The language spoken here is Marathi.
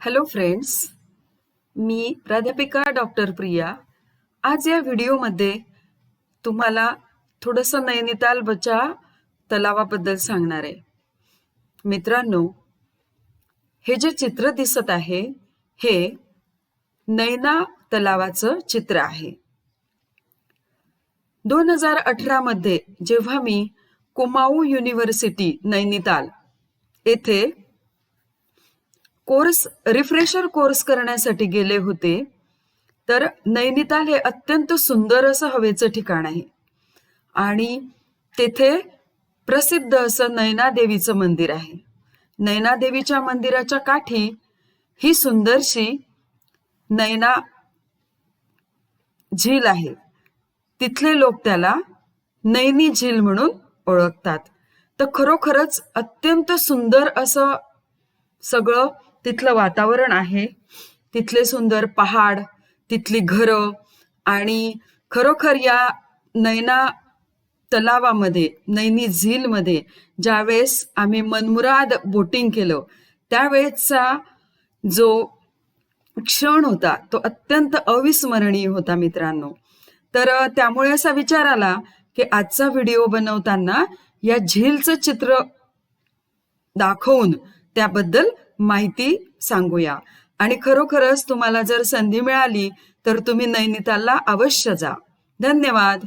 हॅलो फ्रेंड्स, मी प्राध्यापिका डॉक्टर प्रिया आज या व्हिडिओमध्ये तुम्हाला थोडंसं नैनिताल बचा तलावाबद्दल सांगणार आहे. मित्रांनो, हे जे चित्र दिसत आहे हे नैना तलावाचं चित्र आहे. 2018 मध्ये जेव्हा मी कुमाऊ युनिव्हर्सिटी नैनिताल येथे रिफ्रेशर कोर्स करण्यासाठी गेले होते, तर नैनिताल हे अत्यंत सुंदर असं हवेचं ठिकाण आहे आणि तेथे प्रसिद्ध असं नैना देवीचं मंदिर आहे. नैना देवीच्या मंदिराच्या काठी ही सुंदरशी नैना झील आहे. तिथले लोक त्याला नैनी झील म्हणून ओळखतात. तर खरोखरच अत्यंत सुंदर असं सगळं तिथलं वातावरण आहे. तिथले सुंदर पहाड, तिथली घरं आणि खरोखर या नैना तलावामध्ये, नैनी झीलमध्ये ज्यावेळेस आम्ही मनमुराद बोटिंग केलं त्यावेळेसचा जो क्षण होता तो अत्यंत अविस्मरणीय होता मित्रांनो. तर त्यामुळे असा विचार आला की आजचा व्हिडिओ बनवताना या झीलचं चित्र दाखवून त्याबद्दल माहिती सांगूया. आणि खरोखरच तुम्हाला जर संधी मिळाली तर तुम्ही नैनितालला अवश्य जा. धन्यवाद.